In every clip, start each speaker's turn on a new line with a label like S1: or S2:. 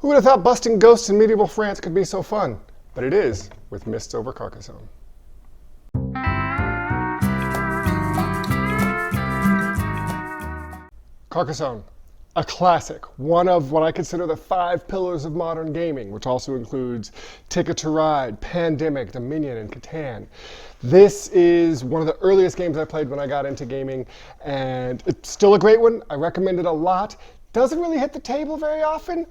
S1: Who would have thought busting ghosts in medieval France could be so fun? But it is, with Mists over Carcassonne. Carcassonne, a classic, one of what I consider the 5 pillars of modern gaming, which also includes Ticket to Ride, Pandemic, Dominion, and Catan. This is one of the earliest games I played when I got into gaming, and it's still a great one. I recommend it a lot. Doesn't really hit the table very often,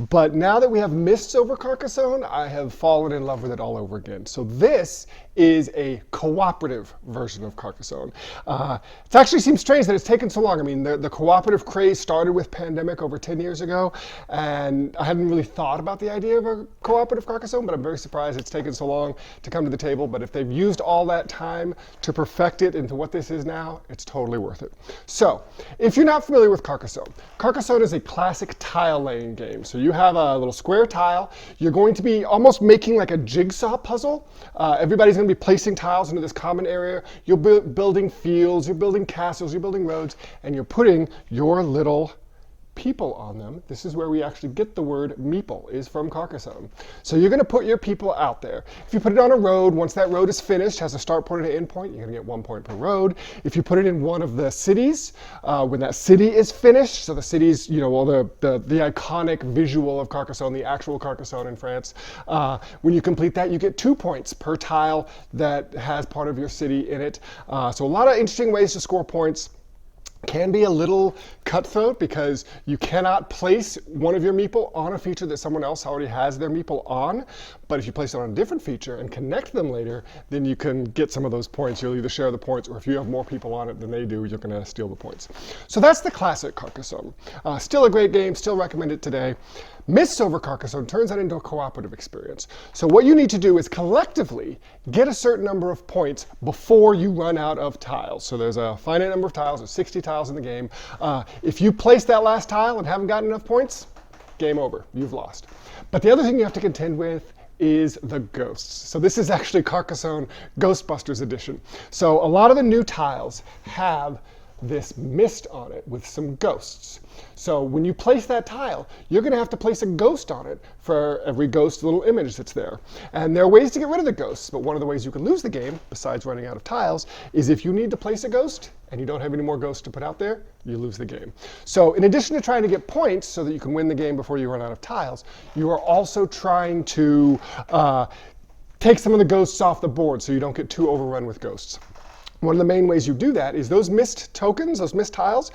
S1: but now that we have Mists over Carcassonne, I have fallen in love with it all over again. So this is a cooperative version of Carcassonne. It actually seems strange that it's taken so long. I mean, the cooperative craze started with Pandemic over 10 years ago, and I hadn't really thought about the idea of a cooperative Carcassonne, but I'm very surprised it's taken so long to come to the table. But if they've used all that time to perfect it into what this is now, it's totally worth it. So, if you're not familiar with Carcassonne, Carcassonne is a classic tile laying game. So you have a little square tile. You're going to be almost making like a jigsaw puzzle. Everybody's going to be placing tiles into this common area. You're building fields, you're building castles, you're building roads, and you're putting your little people on them. This is where we actually get the word meeple, is from Carcassonne. So you're going to put your people out there. If you put it on a road, once that road is finished, has a start point and an end point, you're going to get 1 point per road. If you put it in one of the cities, when that city is finished, so the city's, well, the iconic visual of Carcassonne, the actual Carcassonne in France, when you complete that, you get 2 points per tile that has part of your city in it. So a lot of interesting ways to score points. Can be a little cutthroat because you cannot place one of your meeple on a feature that someone else already has their meeple on. But if you place it on a different feature and connect them later, then you can get some of those points. You'll either share the points, or if you have more people on it than they do, you're going to steal the points. So that's the classic Carcassonne. Still a great game, still recommend it today. Mists over Carcassonne turns that into a cooperative experience. So what you need to do is collectively get a certain number of points before you run out of tiles. So there's a finite number of tiles, there's 60 tiles in the game. If you place that last tile and haven't gotten enough points, game over, you've lost. But the other thing you have to contend with is the ghosts. So this is actually Carcassonne Ghostbusters edition. So a lot of the new tiles have this mist on it with some ghosts. So when you place that tile, you're going to have to place a ghost on it for every ghost little image that's there. And there are ways to get rid of the ghosts, but one of the ways you can lose the game, besides running out of tiles, is if you need to place a ghost and you don't have any more ghosts to put out there, you lose the game. So in addition to trying to get points so that you can win the game before you run out of tiles, you are also trying to take some of the ghosts off the board so you don't get too overrun with ghosts. One of the main ways you do that is those mist tokens, those mist tiles,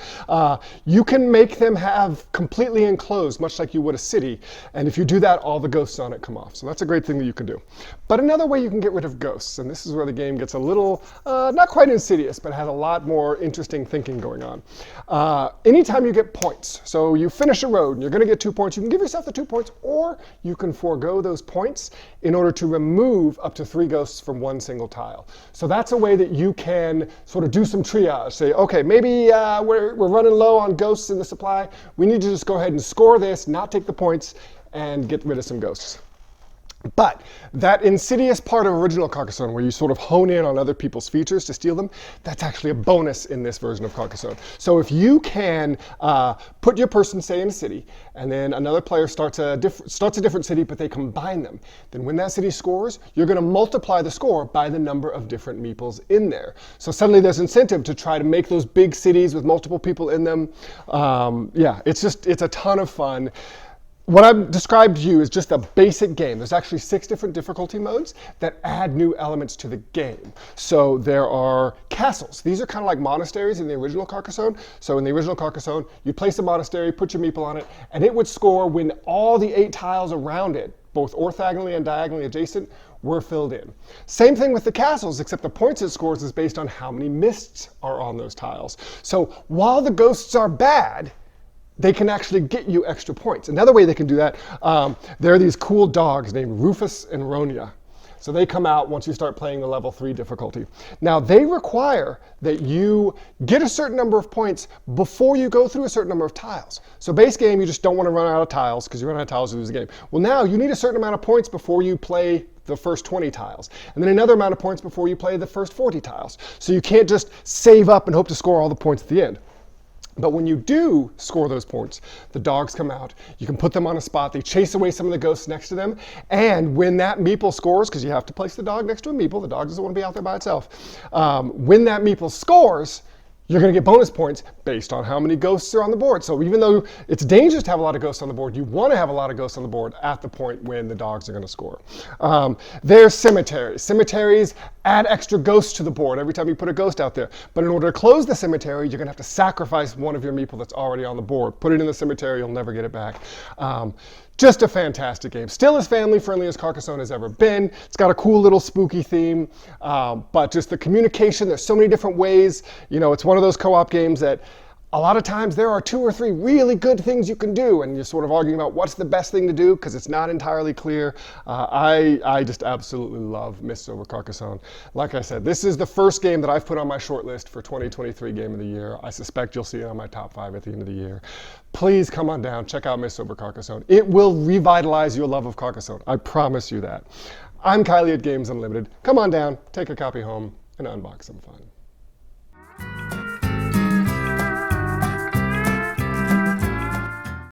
S1: you can make them have completely enclosed, much like you would a city. And if you do that, all the ghosts on it come off. So that's a great thing that you can do. But another way you can get rid of ghosts, and this is where the game gets a little, not quite insidious, but has a lot more interesting thinking going on. Anytime you get points, so you finish a road and you're going to get 2 points, you can give yourself the 2 points, or you can forego those points in order to remove up to 3 ghosts from one single tile. So that's a way that you can sort of do some triage. Say, okay, maybe we're running low on ghosts in the supply. We need to just go ahead and score this, not take the points, and get rid of some ghosts. But that insidious part of original Carcassonne, where you sort of hone in on other people's features to steal them, that's actually a bonus in this version of Carcassonne. So if you can put your person, say, in a city, and then another player starts a different city, but they combine them, then when that city scores, you're going to multiply the score by the number of different meeples in there. So suddenly there's incentive to try to make those big cities with multiple people in them. Yeah, it's a ton of fun. What I've described to you is just a basic game. There's actually 6 different difficulty modes that add new elements to the game. So there are castles. These are kind of like monasteries in the original Carcassonne. So in the original Carcassonne, you'd place a monastery, put your meeple on it, and it would score when all the 8 tiles around it, both orthogonally and diagonally adjacent, were filled in. Same thing with the castles, except the points it scores is based on how many mists are on those tiles. So while the ghosts are bad, they can actually get you extra points. Another way they can do that, there are these cool dogs named Rufus and Ronia. So they come out once you start playing the level 3 difficulty. Now they require that you get a certain number of points before you go through a certain number of tiles. So base game, you just don't want to run out of tiles, because you run out of tiles, you lose the game. Well, now you need a certain amount of points before you play the first 20 tiles, and then another amount of points before you play the first 40 tiles. So you can't just save up and hope to score all the points at the end. But when you do score those points, the dogs come out, you can put them on a spot, they chase away some of the ghosts next to them, and when that meeple scores, because you have to place the dog next to a meeple, the dog doesn't want to be out there by itself, when that meeple scores, you're going to get bonus points based on how many ghosts are on the board. So even though it's dangerous to have a lot of ghosts on the board, you want to have a lot of ghosts on the board at the point when the dogs are going to score. There's cemeteries. Cemeteries add extra ghosts to the board every time you put a ghost out there. But in order to close the cemetery, you're going to have to sacrifice one of your meeple that's already on the board. Put it in the cemetery, you'll never get it back. Just a fantastic game. Still as family friendly as Carcassonne has ever been. It's got a cool little spooky theme, but just the communication, there's so many different ways. You know, it's one of those co-op games that a lot of times there are 2 or 3 really good things you can do, and you're sort of arguing about what's the best thing to do because it's not entirely clear. I just absolutely love Mists over Carcassonne. Like I said, this is the first game that I've put on my short list for 2023 Game of the Year. I suspect you'll see it on my top 5 at the end of the year. Please come on down, check out Mists over Carcassonne. It will revitalize your love of Carcassonne. I promise you that. I'm Kylie at Games Unlimited. Come on down, take a copy home, and unbox some fun.